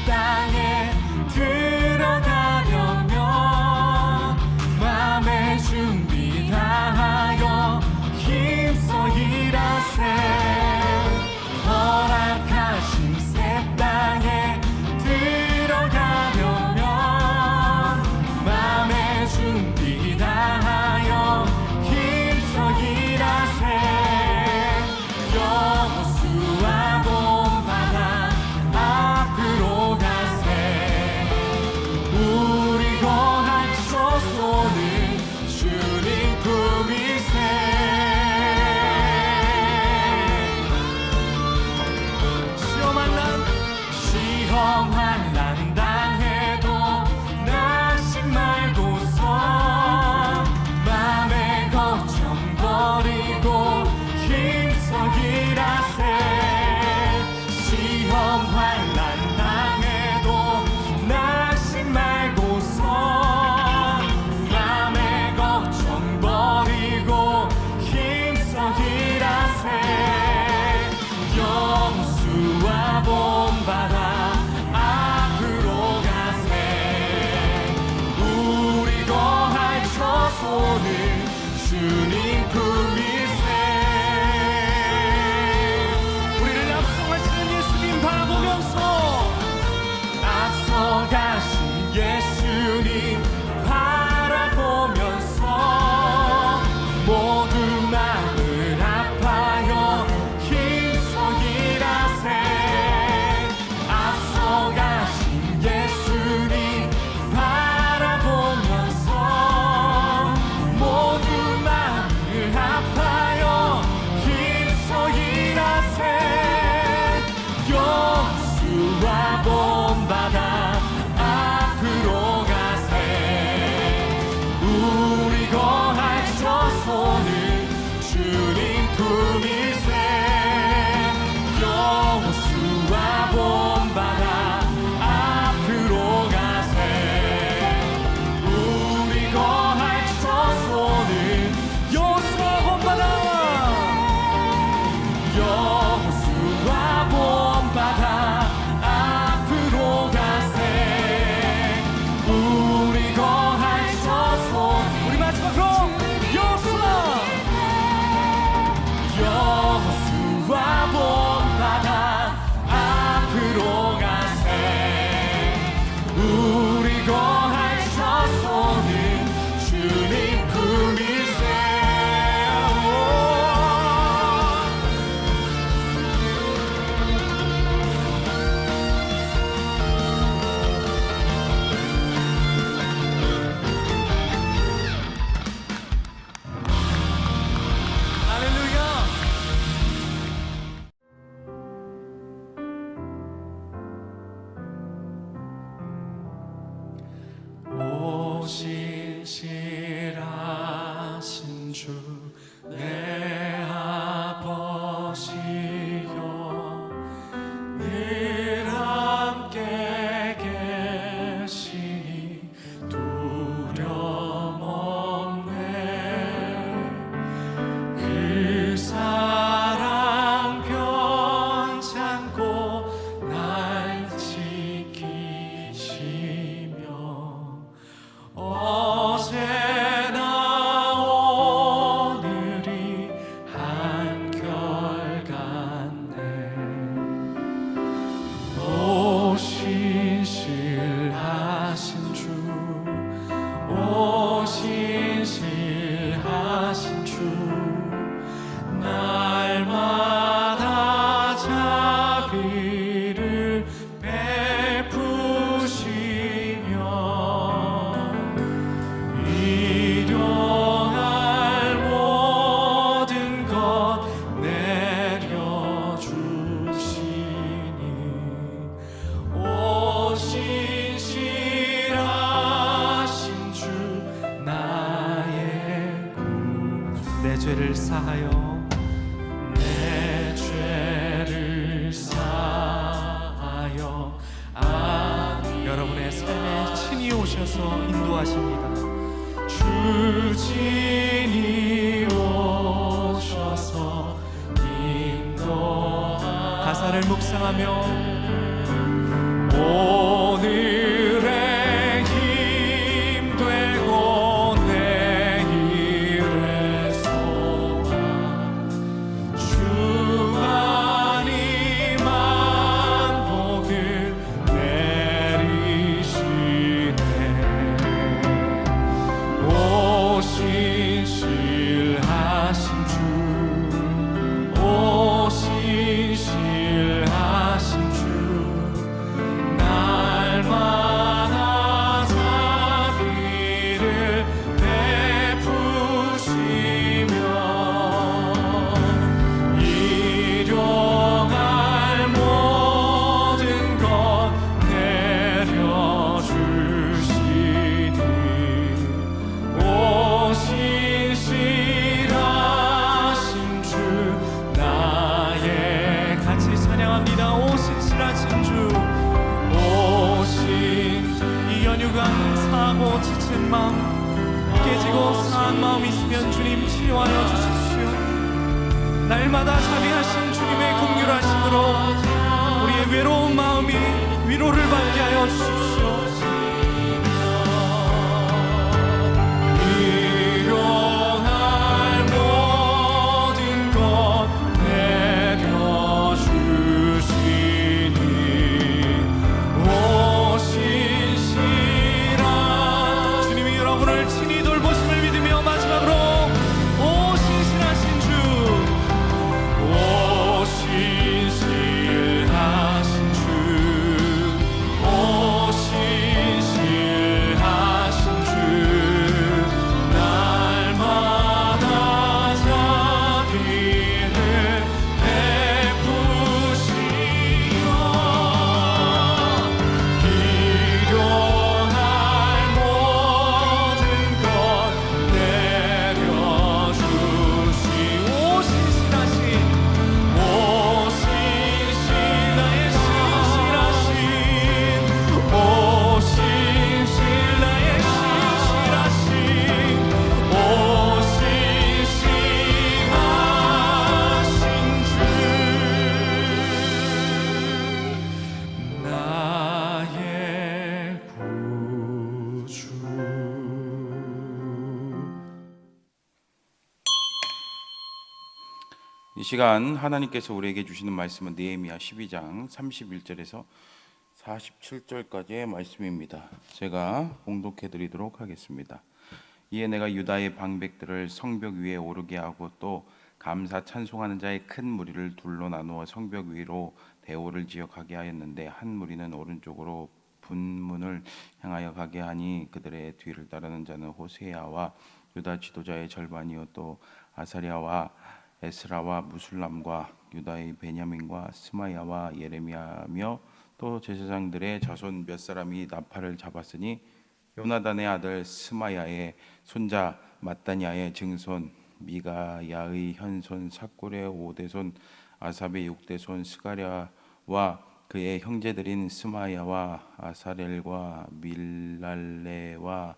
땅에 들어가려면 맘의 준비 다하여 힘써 일하세. 허락하신 새 땅에 들어가려면 맘의 준비 다하여 힘써 일하세. 여호수아 본바다 앞으로 가세. 우리 거할 처소는 주님 품이세. 시험 환난 당해도 낙심 말고서 맘의 걱정 버리고 힘써 일하세. 시험 환난 당해도 낙심 말고서 맘의 걱정 버리고 힘써 일하세. 여호수아 본바다 앞으로 가세. 우리 거할 처소는 주님 품이세. 우리를 앞서가시는 예수님 바라보면서 앞서가신 예수님 바라보면서 모두 마음을 아파요 힘써 일하세. 앞서가신 예수님 바라보면서 모두 마음을 아파요 힘써 일하세. 여호수아 본바다 앞으로 가세. 우리 거할 처소는 주님 품이세. 여호수아 본바다 앞으로 가세. 우리 거할 처소는 여호수아 본바다. 여호수아 본바다 앞으로 가세. 우리 거할 처소. 우리 마지막으로 여호수아. 여호수아 본바다 앞으로 가세. 우리 거할 처소는 주님 품이세. 할렐루야. 신실하신 주 내 아버지여, 늘 함께 계시니 두려움 없네. 그 사랑 변찮고 날 지키시며 어제나 오늘이 한결같네. 오 신실하신 주, 오 신실하신 주, 날마다 자비를 베푸시며 일용할 모든 것 내려주시니 오 신실하신 주 나의 구주. 내 죄를 사하여 내 죄를 사하여 여러분의 삶에 친히 오셔서 인도하십니다. 주진이 오셔서 인도하. 가사를 묵상하며 날마다 자비하신 주님의 긍휼하심으로 우리의 외로운 마음이 위로를 받게 하여 주십시오. 이 시간 하나님께서 우리에게 주시는 말씀은 느헤미야 12장 31절에서 47절까지의 말씀입니다. 제가 봉독해 드리도록 하겠습니다. 이에 내가 유다의 방백들을 성벽 위에 오르게 하고 또 감사 찬송하는 자의 큰 무리를 둘로 나누어 성벽 위로 대오를 지어 가게 하였는데 한 무리는 오른쪽으로 분문을 향하여 가게 하니 그들의 뒤를 따르는 자는 호세아와 유다 지도자의 절반이요 또 아사랴와 에스라와 무술람과 유다의 베냐민과 스마야와 예레미야며 또 제사장들의 자손 몇 사람이 나팔을 잡았으니 요나단의 아들 스마야의 손자 마따냐의 증손 미가야의 현손 삭골의 5대손 아삽의 6대손 스가랴와 그의 형제들인 스마야와 아사렐과 밀랄레와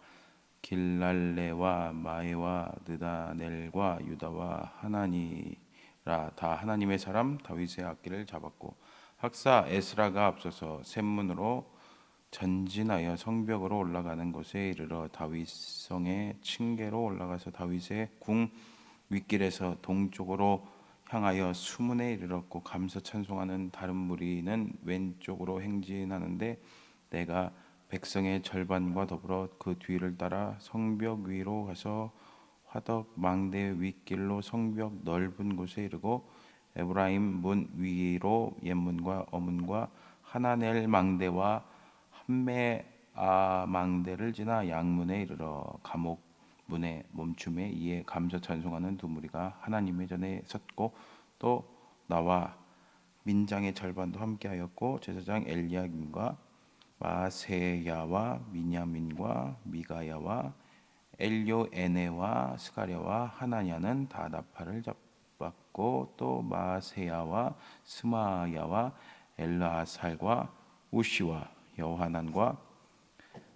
길랄레와 마에와 느다넬과 유다와 하나니라 다 하나님의 사람 다윗의 악기를 잡았고 학사 에스라가 앞서서 샘문으로 전진하여 성벽으로 올라가는 곳에 이르러 다윗성의 층계로 올라가서 다윗의 궁 윗길에서 동쪽으로 향하여 수문에 이르렀고 감사 찬송하는 다른 무리는 왼쪽으로 행진하는데 내가 백성의 절반과 더불어 그 뒤를 따라 성벽 위로 가서 화덕 망대 윗길로 성벽 넓은 곳에 이르고 에브라임 문 위로 옛문과 어문과 하나넬 망대와 함메아 망대를 지나 양문에 이르러 감옥 문에 멈춤에 이에 감사 찬송하는 두 무리가 하나님의 전에 섰고 또 나와 민장의 절반도 함께하였고 제사장 엘리야김과 마세야와 미냐민과 미가야와 엘요에네와 스가랴와 하나냐는 다 나팔을 잡았고 또 마세야와 스마야와 엘라살과 우시와 여하난과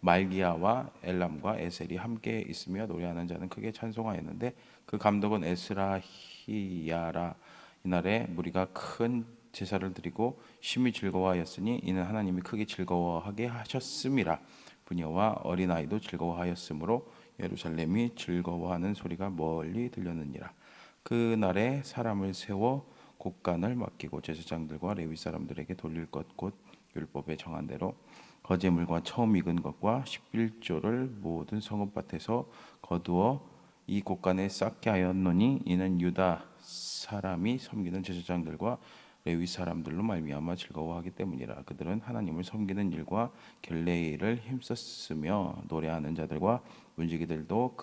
말기야와 엘람과 에셀이 함께 있으며 노래하는 자는 크게 찬송하였는데 그 감독은 에스라히야라. 이날에 무리가 큰 제사를 드리고 심히 즐거워하였으니 이는 하나님이 크게 즐거워하게 하셨음이라. 부녀와 어린아이도 즐거워하였으므로 예루살렘이 즐거워하는 소리가 멀리 들렸느니라. 그날에 사람을 세워 곡간을 맡기고 제사장들과 레위 사람들에게 돌릴 것 곧 율법에 정한 대로 거제물과 처음 익은 것과 11조를 모든 성읍밭에서 거두어 이 곡간에 쌓게 하였노니 이는 유다 사람이 섬기는 제사장들과 레위 사람들로 말미암아 즐거워하기 때문이라. 그들은 하나님을 섬기는 일과 결례의 일을 힘썼으며 노래하는 자들과 문지기들도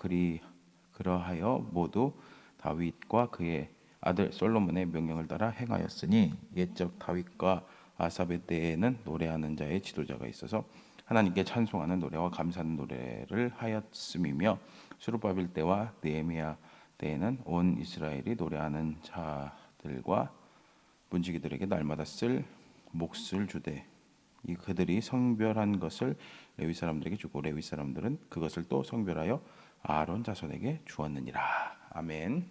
그러하여 모두 다윗과 그의 아들 솔로몬의 명령을 따라 행하였으니 옛적 다윗과 아삽의 때에는 노래하는 자의 지도자가 있어서 하나님께 찬송하는 노래와 감사하는 노래를 하였음이며 수르바벨 때와 느헤미야 때에는 온 이스라엘이 노래하는 자들과 문지기들에게 날마다 쓸 몫을 주되 이 그들이 성별한 것을 레위 사람들에게 주고 레위 사람들은 그것을 또 성별하여 아론 자손에게 주었느니라. 아멘.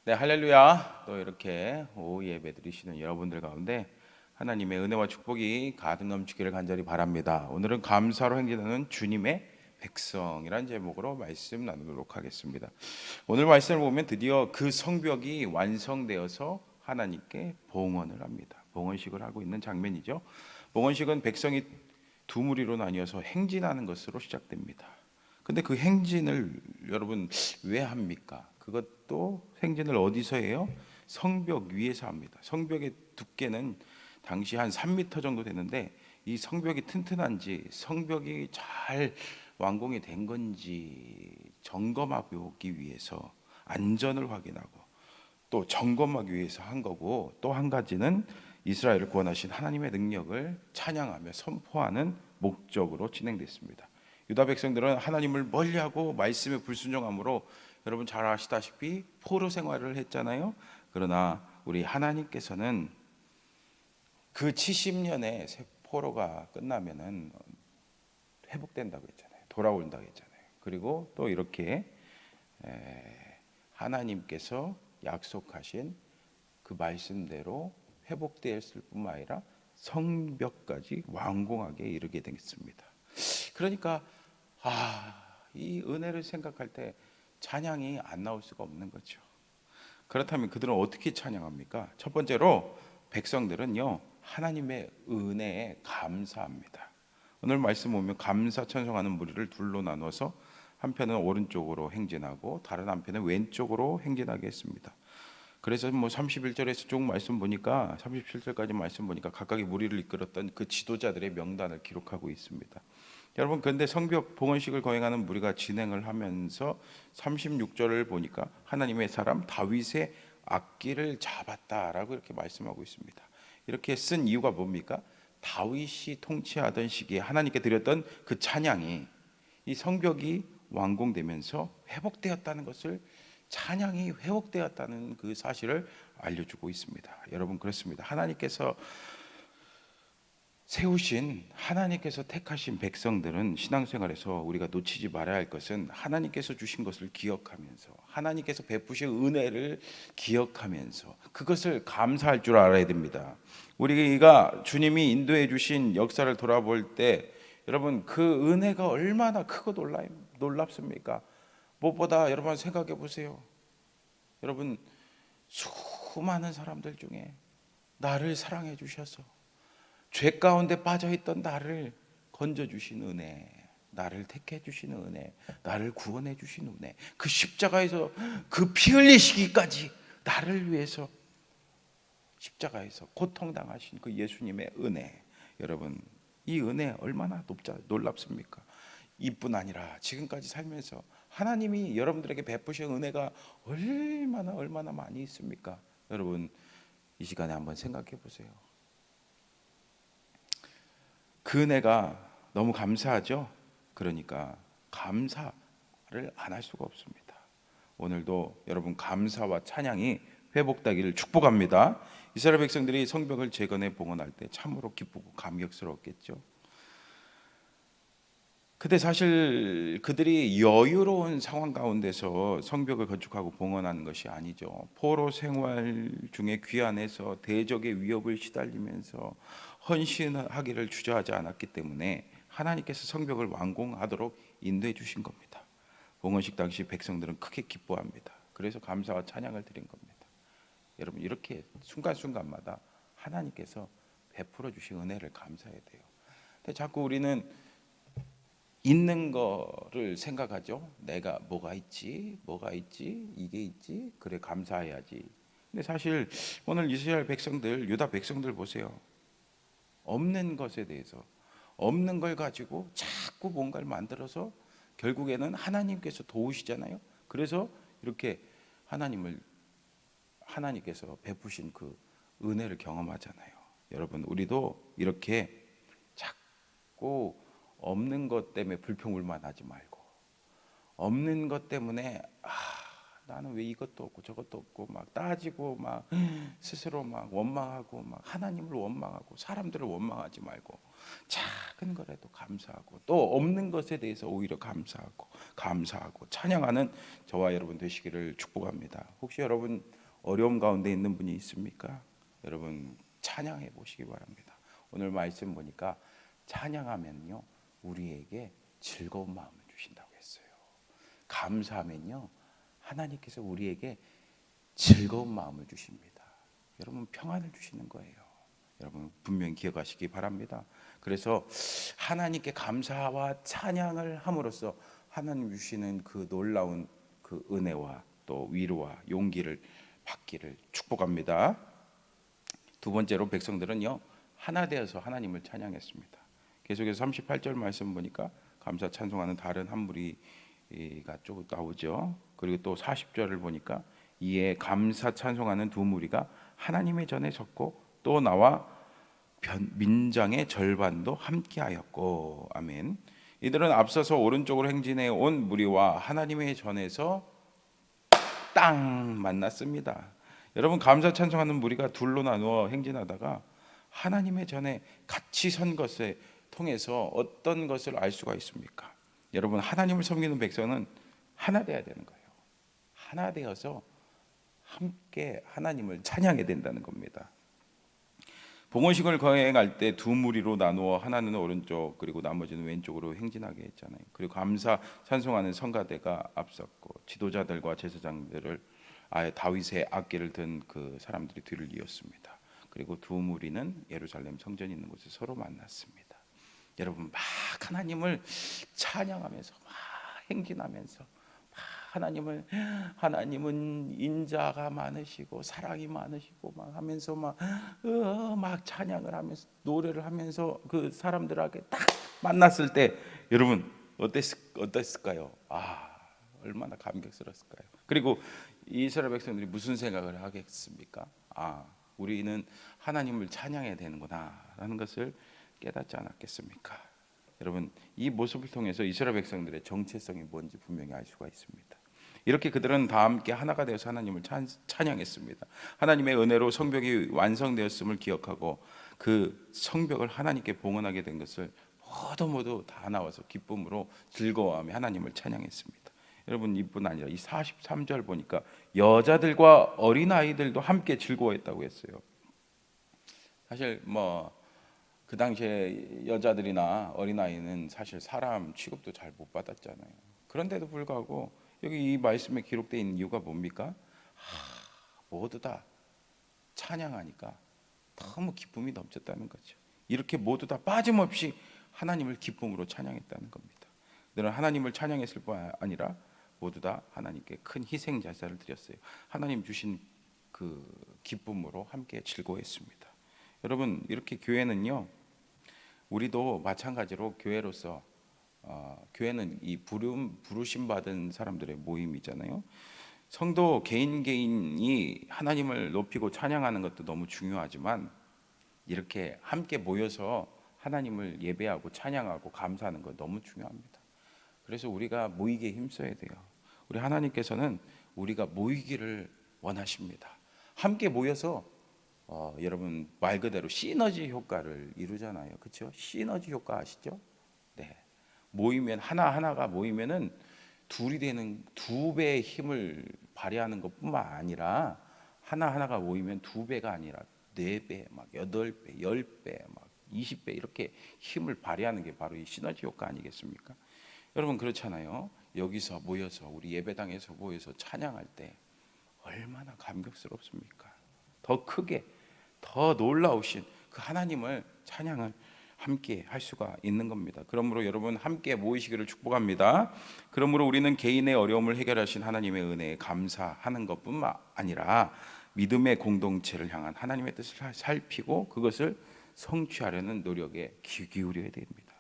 네, 할렐루야. 또 이렇게 오후 예배 드리시는 여러분들 가운데 하나님의 은혜와 축복이 가득 넘치기를 간절히 바랍니다. 오늘은 감사로 행진하는 주님의 백성이란 제목으로 말씀 나누도록 하겠습니다. 오늘 말씀을 보면 드디어 그 성벽이 완성되어서 하나님께 봉헌을 합니다. 봉헌식을 하고 있는 장면이죠. 봉헌식은 백성이 두 무리로 나뉘어서 행진하는 것으로 시작됩니다. 근데 그 행진을 여러분 왜 합니까? 그것도 행진을 어디서 해요? 성벽 위에서 합니다. 성벽의 두께는 당시 한 3m 정도 되는데 이 성벽이 튼튼한지 성벽이 잘 완공이 된 건지 점검하기 위해서 안전을 확인하고 또 점검하기 위해서 한 거고, 또 한 가지는 이스라엘을 구원하신 하나님의 능력을 찬양하며 선포하는 목적으로 진행됐습니다. 유다 백성들은 하나님을 멀리하고 말씀에 불순종함으로 여러분 잘 아시다시피 포로 생활을 했잖아요. 그러나 우리 하나님께서는 그 70년의 포로가 끝나면은 회복된다고 했잖아요. 돌아온다고 했잖아요. 그리고 또 이렇게 하나님께서 약속하신 그 말씀대로 회복되었을 뿐만 아니라 성벽까지 완공하게 이르게 되겠습니다. 그러니까 이 은혜를 생각할 때 찬양이 안 나올 수가 없는 거죠. 그렇다면 그들은 어떻게 찬양합니까? 첫 번째로 백성들은요, 하나님의 은혜에 감사합니다. 오늘 말씀 보면 감사 찬송하는 무리를 둘로 나눠서 한편은 오른쪽으로 행진하고 다른 한편은 왼쪽으로 행진하게 했습니다. 그래서 31절에서 쭉 말씀 보니까 37절까지 말씀 보니까 각각의 무리를 이끌었던 그 지도자들의 명단을 기록하고 있습니다. 여러분, 그런데 성벽 봉헌식을 거행하는 무리가 진행을 하면서 36절을 보니까 하나님의 사람 다윗의 악기를 잡았다라고 이렇게 말씀하고 있습니다. 이렇게 쓴 이유가 뭡니까? 다윗이 통치하던 시기에 하나님께 드렸던 그 찬양이 이 성벽이 완공되면서 회복되었다는 것을, 찬양이 회복되었다는 그 사실을 알려주고 있습니다. 여러분, 그렇습니다. 하나님께서 세우신, 하나님께서 택하신 백성들은 신앙생활에서 우리가 놓치지 말아야 할 것은 하나님께서 주신 것을 기억하면서, 하나님께서 베푸신 은혜를 기억하면서 그것을 감사할 줄 알아야 됩니다. 우리가 주님이 인도해 주신 역사를 돌아볼 때 여러분, 그 은혜가 얼마나 크고 놀랍습니까? 무엇보다 여러분 생각해 보세요. 여러분, 수많은 사람들 중에 나를 사랑해 주셔서 죄 가운데 빠져있던 나를 건져주신 은혜, 나를 택해 주신 은혜, 나를 구원해 주신 은혜, 그 십자가에서 그 피 흘리시기까지 나를 위해서 십자가에서 고통당하신 그 예수님의 은혜, 여러분, 이 은혜 얼마나 놀랍습니까? 이뿐 아니라 지금까지 살면서 하나님이 여러분들에게 베푸신 은혜가 얼마나 많이 있습니까? 여러분, 이 시간에 한번 생각해 보세요. 그 은혜가 너무 감사하죠? 그러니까 감사를 안 할 수가 없습니다. 오늘도 여러분 감사와 찬양이 회복되기를 축복합니다. 이스라엘 백성들이 성벽을 재건해 봉헌할 때 참으로 기쁘고 감격스러웠겠죠. 근데 사실 그들이 여유로운 상황 가운데서 성벽을 건축하고 봉헌하는 것이 아니죠. 포로 생활 중에 귀환해서 대적의 위협을 시달리면서 헌신하기를 주저하지 않았기 때문에 하나님께서 성벽을 완공하도록 인도해 주신 겁니다. 봉헌식 당시 백성들은 크게 기뻐합니다. 그래서 감사와 찬양을 드린 겁니다. 여러분, 이렇게 순간순간마다 하나님께서 베풀어 주신 은혜를 감사해야 돼요. 근데 자꾸 우리는 있는 거를 생각하죠. 내가 뭐가 있지, 이게 있지, 그래 감사해야지. 근데 사실 오늘 이스라엘 백성들, 유다 백성들 보세요. 없는 것에 대해서, 없는 걸 가지고 자꾸 뭔가를 만들어서 결국에는 하나님께서 도우시잖아요. 그래서 이렇게 하나님께서 베푸신 그 은혜를 경험하잖아요. 여러분, 우리도 이렇게 자꾸 없는 것 때문에 불평불만하지 말고, 없는 것 때문에 나는 왜 이것도 없고 저것도 없고 막 따지고 막 스스로 막 원망하고 막 하나님을 원망하고 사람들을 원망하지 말고 작은 거라도 감사하고 또 없는 것에 대해서 오히려 감사하고 찬양하는 저와 여러분 되시기를 축복합니다. 혹시 여러분 어려움 가운데 있는 분이 있습니까? 여러분 찬양해 보시기 바랍니다. 오늘 말씀 보니까 찬양하면요 우리에게 즐거운 마음을 주신다고 했어요. 감사하면요 하나님께서 우리에게 즐거운 마음을 주십니다. 여러분 평안을 주시는 거예요. 여러분 분명히 기억하시기 바랍니다. 그래서 하나님께 감사와 찬양을 함으로써 하나님 주시는 그 놀라운 그 은혜와 또 위로와 용기를 받기를 축복합니다. 두 번째로 백성들은요 하나 되어서 하나님을 찬양했습니다. 계속해서 38절 말씀 보니까 감사 찬송하는 다른 한 무리가 쭉 나오죠. 그리고 또 40절을 보니까 이에 감사 찬송하는 두 무리가 하나님의 전에 섰고 또 나와 민장의 절반도 함께하였고 아멘. 이들은 앞서서 오른쪽으로 행진해 온 무리와 하나님의 전에서 땅 만났습니다. 여러분 감사 찬송하는 무리가 둘로 나누어 행진하다가 하나님의 전에 같이 선 것에 통해서 어떤 것을 알 수가 있습니까? 여러분 하나님을 섬기는 백성은 하나 되어야 되는 거예요. 하나 되어서 함께 하나님을 찬양해야 된다는 겁니다. 봉헌식을 거행할 때 두 무리로 나누어 하나는 오른쪽 그리고 나머지는 왼쪽으로 행진하게 했잖아요. 그리고 감사 찬송하는 성가대가 앞섰고 지도자들과 제사장들을 아예 다윗의 악기를 든 그 사람들이 뒤를 이었습니다. 그리고 두 무리는 예루살렘 성전이 있는 곳에 서로 만났습니다. 여러분 막 하나님을 찬양하면서 막 행진하면서 하나님은 인자가 많으시고 사랑이 많으시고 막 하면서 막 찬양을 하면서 노래를 하면서 그 사람들에게 딱 만났을 때 여러분 어땠을까요? 얼마나 감격스러웠을까요? 그리고 이스라엘 백성들이 무슨 생각을 하겠습니까? 우리는 하나님을 찬양해야 되는구나라는 것을 깨닫지 않았겠습니까? 여러분 이 모습을 통해서 이스라엘 백성들의 정체성이 뭔지 분명히 알 수가 있습니다. 이렇게 그들은 다 함께 하나가 되어서 하나님을 찬양했습니다. 하나님의 은혜로 성벽이 완성되었음을 기억하고 그 성벽을 하나님께 봉헌하게 된 것을 모두 다 나와서 기쁨으로 즐거워하며 하나님을 찬양했습니다. 여러분 이뿐 아니라 이 43절 보니까 여자들과 어린아이들도 함께 즐거워했다고 했어요. 사실 그 당시에 여자들이나 어린아이는 사실 사람 취급도 잘 못 받았잖아요. 그런데도 불구하고 여기 이 말씀에 기록되어 있는 이유가 뭡니까? 모두 다 찬양하니까 너무 기쁨이 넘쳤다는 거죠. 이렇게 모두 다 빠짐없이 하나님을 기쁨으로 찬양했다는 겁니다. 그들은 하나님을 찬양했을 뿐 아니라 모두 다 하나님께 큰 희생 제사를 드렸어요. 하나님 주신 그 기쁨으로 함께 즐거워했습니다. 여러분 이렇게 교회는요 우리도 마찬가지로 교회로서 교회는 이 부르심 받은 사람들의 모임이잖아요. 성도 개인이 하나님을 높이고 찬양하는 것도 너무 중요하지만 이렇게 함께 모여서 하나님을 예배하고 찬양하고 감사하는 것 너무 중요합니다. 그래서 우리가 모이기에 힘써야 돼요. 우리 하나님께서는 우리가 모이기를 원하십니다. 함께 모여서 여러분 말 그대로 시너지 효과를 이루잖아요. 그렇죠? 시너지 효과 아시죠? 네. 모이면 하나가 모이면은 둘이 되는 두 배의 힘을 발휘하는 것뿐만 아니라 하나가 모이면 두 배가 아니라 네 배, 막 8배, 10배, 막 20배 이렇게 힘을 발휘하는 게 바로 이 시너지 효과 아니겠습니까? 여러분 그렇잖아요. 여기서 모여서 우리 예배당에서 모여서 찬양할 때 얼마나 감격스럽습니까? 더 크게 더 놀라우신 그 하나님을 찬양을 함께 할 수가 있는 겁니다. 그러므로 여러분 함께 모이시기를 축복합니다. 그러므로 우리는 개인의 어려움을 해결하신 하나님의 은혜에 감사하는 것뿐만 아니라 믿음의 공동체를 향한 하나님의 뜻을 살피고 그것을 성취하려는 노력에 귀 기울여야 됩니다.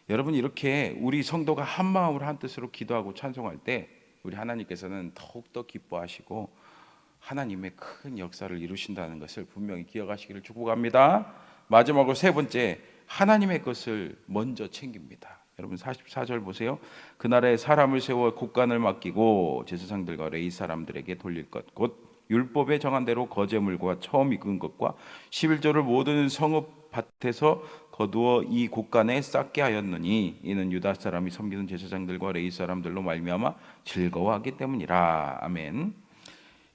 여러분 이렇게 우리 성도가 한 마음으로 한 뜻으로 기도하고 찬송할 때 우리 하나님께서는 더욱더 기뻐하시고 하나님의 큰 역사를 이루신다는 것을 분명히 기억하시기를 축복합니다. 마지막으로 세 번째, 하나님의 것을 먼저 챙깁니다. 여러분 44절 보세요. 그날에 사람을 세워 곡간을 맡기고 제사장들과 레위 사람들에게 돌릴 것 곧 율법에 정한 대로 거제물과 처음 익은 것과 11조를 모든 성읍 밭에서 거두어 이 곡간에 쌓게 하였느니 이는 유다 사람이 섬기는 제사장들과 레위 사람들로 말미암아 즐거워하기 때문이라. 아멘.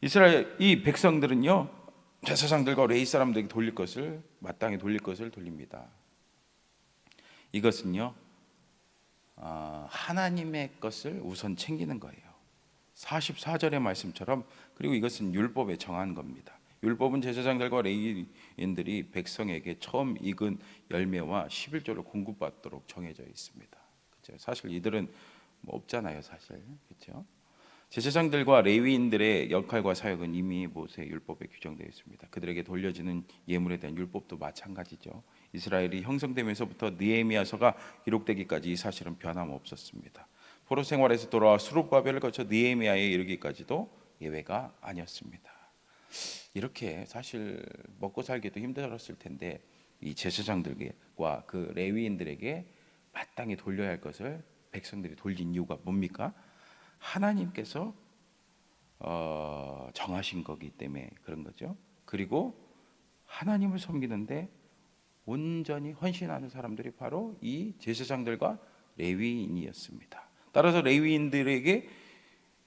이스라엘 이 백성들은요 제사장들과 레위 사람들에게 돌릴 것을 마땅히 돌릴 것을 돌립니다. 이것은요 하나님의 것을 우선 챙기는 거예요. 44절의 말씀처럼. 그리고 이것은 율법에 정한 겁니다. 율법은 제사장들과 레위인들이 백성에게 처음 익은 열매와 11조를 공급받도록 정해져 있습니다. 그렇죠? 사실 이들은 뭐 없잖아요, 사실. 그렇죠? 제사장들과 레위인들의 역할과 사역은 이미 모세 율법에 규정되어 있습니다. 그들에게 돌려지는 예물에 대한 율법도 마찬가지죠. 이스라엘이 형성되면서부터 느헤미야서가 기록되기까지 이 사실은 변함없었습니다. 포로 생활에서 돌아와 스룹바벨을 거쳐 느헤미야에 이르기까지도 예외가 아니었습니다. 이렇게 사실 먹고 살기도 힘들었을 텐데 이 제사장들과 그 레위인들에게 마땅히 돌려야 할 것을 백성들이 돌린 이유가 뭡니까? 하나님께서 정하신 거기 때문에 그런 거죠. 그리고 하나님을 섬기는데 온전히 헌신하는 사람들이 바로 이 제사장들과 레위인이었습니다. 따라서 레위인들에게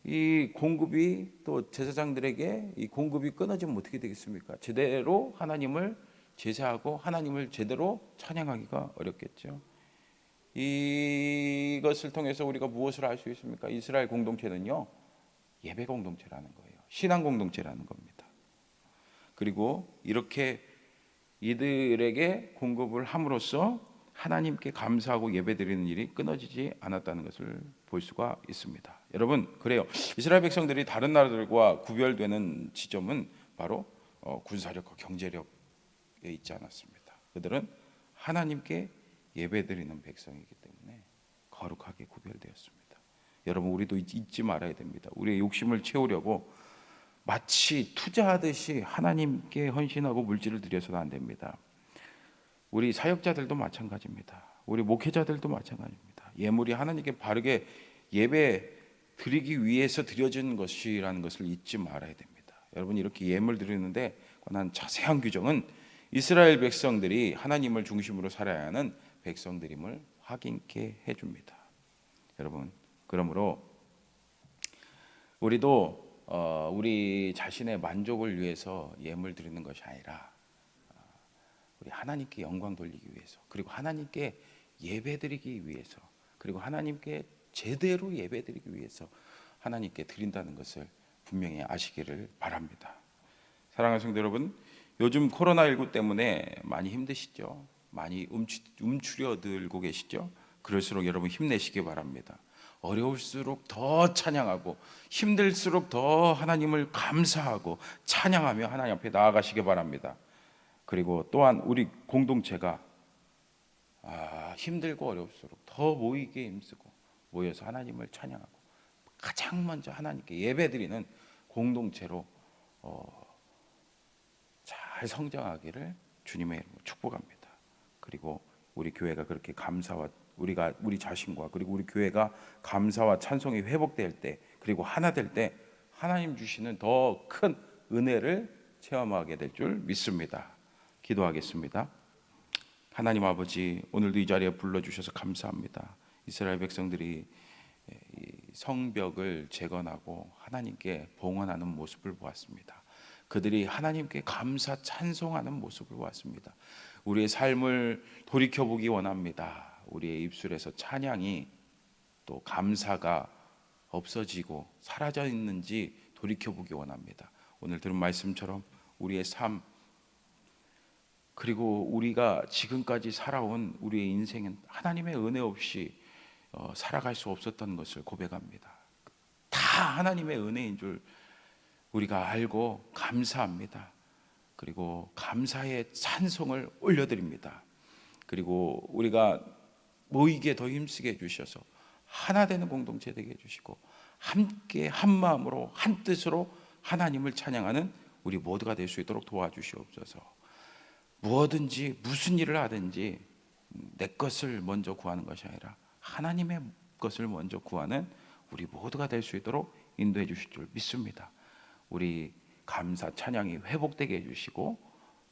이 공급이 또 제사장들에게 이 공급이 끊어지면 어떻게 되겠습니까? 제대로 하나님을 제사하고 하나님을 제대로 찬양하기가 어렵겠죠. 이것을 통해서 우리가 무엇을 알 수 있습니까? 이스라엘 공동체는요 예배 공동체라는 거예요. 신앙 공동체라는 겁니다. 그리고 이렇게 이들에게 공급을 함으로써 하나님께 감사하고 예배드리는 일이 끊어지지 않았다는 것을 볼 수가 있습니다. 여러분, 그래요. 이스라엘 백성들이 다른 나라들과 구별되는 지점은 바로 군사력과 경제력에 있지 않았습니다. 그들은 하나님께 예배드리는 백성이기 때문에 거룩하게 구별되었습니다. 여러분, 우리도 잊지 말아야 됩니다. 우리의 욕심을 채우려고 마치 투자하듯이 하나님께 헌신하고 물질을 드려서는 안 됩니다. 우리 사역자들도 마찬가지입니다. 우리 목회자들도 마찬가지입니다. 예물이 하나님께 바르게 예배 드리기 위해서 드려진 것이라는 것을 잊지 말아야 됩니다. 여러분, 이렇게 예물 드리는데 관한 자세한 규정은 이스라엘 백성들이 하나님을 중심으로 살아야 하는 백성들임을 확인케 해줍니다. 여러분, 그러므로 우리도 우리 자신의 만족을 위해서 예물 드리는 것이 아니라 우리 하나님께 영광 돌리기 위해서, 그리고 하나님께 예배드리기 위해서, 그리고 하나님께 제대로 예배드리기 위해서 하나님께 드린다는 것을 분명히 아시기를 바랍니다. 사랑하는 성도 여러분, 요즘 코로나19 때문에 많이 힘드시죠? 많이 움츠려들고 계시죠? 그럴수록 여러분 힘내시기 바랍니다. 어려울수록 더 찬양하고 힘들수록 더 하나님을 감사하고 찬양하며 하나님 앞에 나아가시기 바랍니다. 그리고 또한 우리 공동체가 힘들고 어려울수록 더 모이게 힘쓰고 모여서 하나님을 찬양하고 가장 먼저 하나님께 예배드리는 공동체로 잘 성장하기를 주님의 이름으로 축복합니다. 그리고 우리 교회가 그렇게 감사와 우리 자신과 그리고 우리 교회가 감사와 찬송이 회복될 때, 그리고 하나 될 때 하나님 주시는 더 큰 은혜를 체험하게 될 줄 믿습니다. 기도하겠습니다. 하나님 아버지, 오늘도 이 자리에 불러주셔서 감사합니다. 이스라엘 백성들이 성벽을 재건하고 하나님께 봉헌하는 모습을 보았습니다. 그들이 하나님께 감사 찬송하는 모습을 보았습니다. 우리의 삶을 돌이켜보기 원합니다. 우리의 입술에서 찬양이 또 감사가 없어지고 사라져 있는지 돌이켜보기 원합니다. 오늘 들은 말씀처럼 우리의 삶, 그리고 우리가 지금까지 살아온 우리의 인생은 하나님의 은혜 없이 살아갈 수 없었던 것을 고백합니다. 다 하나님의 은혜인 줄 우리가 알고 감사합니다. 그리고 감사의 찬송을 올려드립니다. 그리고 우리가 모이게 더 힘쓰게 해주셔서 하나 되는 공동체 되게 해주시고 함께 한 마음으로 한 뜻으로 하나님을 찬양하는 우리 모두가 될 수 있도록 도와주시옵소서. 무엇든지 무슨 일을 하든지 내 것을 먼저 구하는 것이 아니라 하나님의 것을 먼저 구하는 우리 모두가 될 수 있도록 인도해 주실 줄 믿습니다. 우리 감사 찬양이 회복되게 해주시고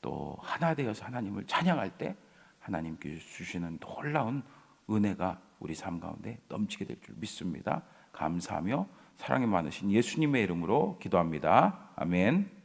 또 하나 되어서 하나님을 찬양할 때 하나님께서 주시는 놀라운 은혜가 우리 삶 가운데 넘치게 될 줄 믿습니다. 감사하며 사랑이 많으신 예수님의 이름으로 기도합니다. 아멘.